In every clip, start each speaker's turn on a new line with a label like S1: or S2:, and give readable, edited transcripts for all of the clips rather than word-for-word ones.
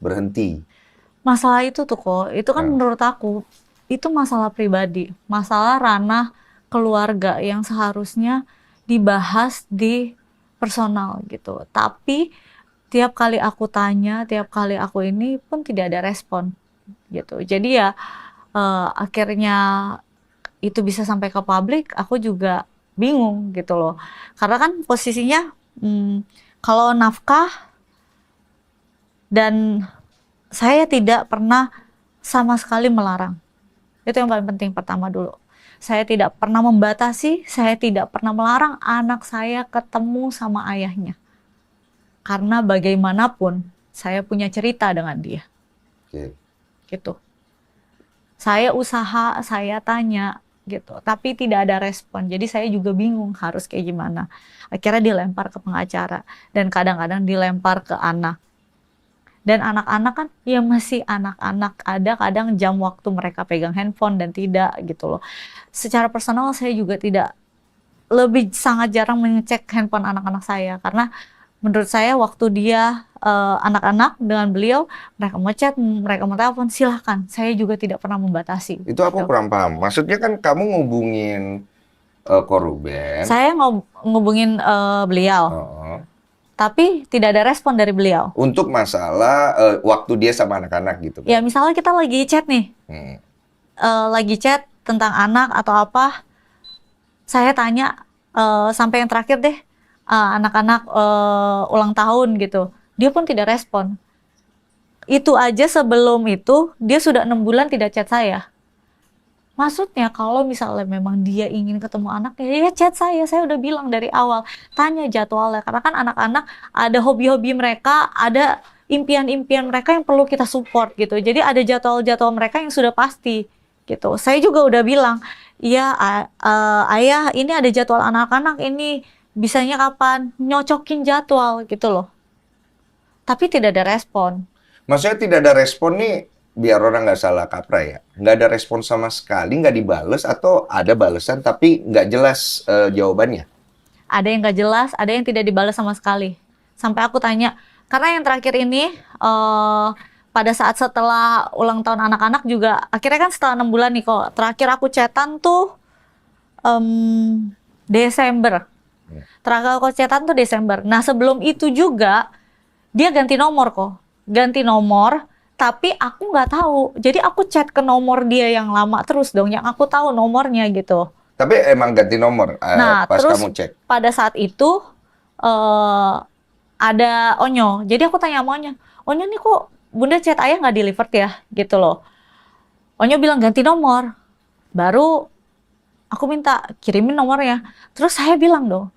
S1: berhenti?
S2: Masalah itu tuh kok, itu kan
S1: Nah,
S2: menurut aku, itu masalah pribadi, masalah ranah keluarga yang seharusnya dibahas di personal gitu. Tapi tiap kali aku tanya, tiap kali aku ini pun tidak ada respon gitu. Jadi ya akhirnya itu bisa sampai ke publik, aku juga bingung gitu loh. Karena kan posisinya kalau nafkah dan saya tidak pernah sama sekali melarang. Itu yang paling penting pertama dulu. Saya tidak pernah membatasi, saya tidak pernah melarang anak saya ketemu sama ayahnya. Karena bagaimanapun saya punya cerita dengan dia.
S1: oke.
S2: Gitu. Saya usaha, saya tanya gitu, tapi tidak ada respon. Jadi saya juga bingung harus kayak gimana. Akhirnya dilempar ke pengacara dan kadang-kadang dilempar ke anak. Dan anak-anak kan ya masih anak-anak, ada kadang jam waktu mereka pegang handphone dan tidak gitu loh. Secara personal saya juga tidak, lebih sangat jarang mengecek handphone anak-anak saya karena menurut saya waktu dia anak-anak dengan beliau, mereka mau chat, mereka mau telepon, silahkan. Saya juga tidak pernah membatasi
S1: Itu aku
S2: gitu.
S1: kurang paham. Maksudnya kan kamu ngubungin Koruben.
S2: Saya ngubungin beliau,
S1: Heeh.
S2: tapi tidak ada respon dari beliau.
S1: Untuk masalah waktu dia sama anak-anak gitu
S2: Ya
S1: kan.
S2: misalnya kita lagi chat nih,
S1: Hmm.
S2: lagi chat tentang anak atau apa, saya tanya sampai yang terakhir deh, anak-anak ulang tahun gitu, dia pun tidak respon. Itu aja sebelum itu dia sudah 6 bulan tidak chat saya. Maksudnya kalau misalnya memang dia ingin ketemu anaknya, ya chat saya udah bilang dari awal, tanya jadwalnya. Karena kan anak-anak ada hobi-hobi mereka, ada impian-impian mereka yang perlu kita support gitu. Jadi ada jadwal-jadwal mereka yang sudah pasti gitu. Saya juga udah bilang, iya ayah ini ada jadwal anak-anak ini, bisanya kapan? Nyocokin jadwal gitu loh. Tapi tidak ada respon.
S1: Maksudnya tidak ada respon nih, biar orang nggak salah kaprah ya. Nggak ada respon sama sekali, nggak dibales, atau ada balesan tapi nggak jelas jawabannya.
S2: Ada yang nggak jelas, ada yang tidak dibalas sama sekali. Sampai aku tanya, karena yang terakhir ini pada saat setelah ulang tahun anak-anak juga, akhirnya kan setelah 6 bulan nih kok, terakhir aku chatan tuh Desember.
S1: Ya.
S2: Terakhir aku chatan tuh Desember. Nah sebelum itu juga dia ganti nomor kok, ganti nomor. Tapi aku nggak tahu. Jadi aku chat ke nomor dia yang lama terus dong, yang aku tahu nomornya gitu.
S1: Tapi emang ganti nomor
S2: Nah,
S1: pas
S2: terus
S1: kamu cek.
S2: pada saat itu eh ada Onyo. Jadi aku tanya sama Onyo, Onyo nih kok Bunda chat ayah nggak delivered ya? Gitu loh. Onyo bilang ganti nomor. Baru aku minta kirimin nomornya. Terus saya bilang dong,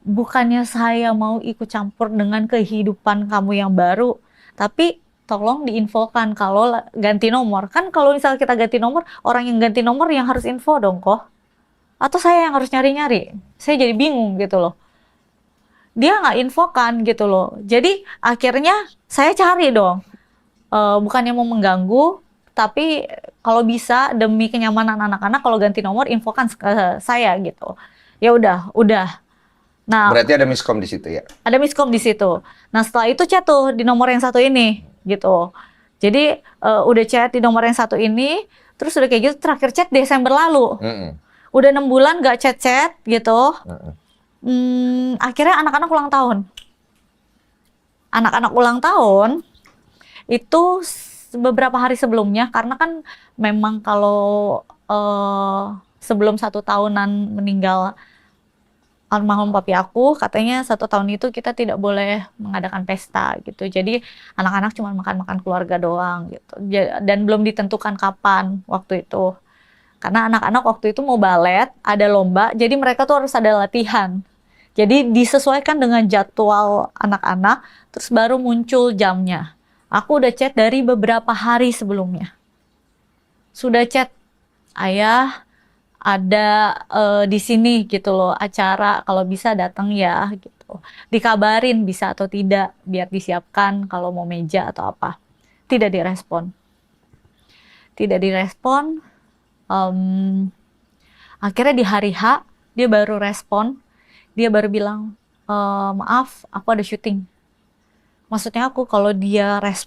S2: bukannya saya mau ikut campur dengan kehidupan kamu yang baru, tapi tolong diinfokan kalau ganti nomor. Kan kalau misalnya kita ganti nomor, orang yang ganti nomor yang harus info dong kok. Atau saya yang harus nyari-nyari. Saya jadi bingung gitu loh. Dia nggak infokan gitu loh. Jadi akhirnya saya cari dong. Bukannya mau mengganggu, tapi kalau bisa demi kenyamanan anak-anak kalau ganti nomor infokan ke saya gitu. Ya udah. Nah,
S1: Berarti ada miskom di situ ya.
S2: ada miskom di situ. Nah, setelah itu chat tuh di nomor yang satu ini gitu. Jadi udah chat di nomor yang satu ini, terus udah kayak gitu terakhir chat Desember lalu.
S1: Mm-mm.
S2: Udah 6 bulan gak chat-chat gitu.
S1: Mm-mm.
S2: Akhirnya anak-anak ulang tahun. Anak-anak ulang tahun itu beberapa hari sebelumnya, karena kan memang kalau sebelum 1 tahunan meninggal almarhum papi aku, katanya 1 tahun itu kita tidak boleh mengadakan pesta gitu. Jadi anak-anak cuma makan-makan keluarga doang gitu. Dan belum ditentukan kapan waktu itu. Karena anak-anak waktu itu mau balet, ada lomba, jadi mereka tuh harus ada latihan. Jadi disesuaikan dengan jadwal anak-anak, terus baru muncul jamnya. Aku udah chat dari beberapa hari sebelumnya. Sudah chat, ayah ada di sini gitu loh, acara kalau bisa datang ya gitu. Dikabarin bisa atau tidak, biar disiapkan kalau mau meja atau apa. Tidak direspon. Tidak direspon. Akhirnya di hari H, dia baru respon. Dia baru bilang, maaf, aku ada syuting. Maksudnya aku kalau dia respon,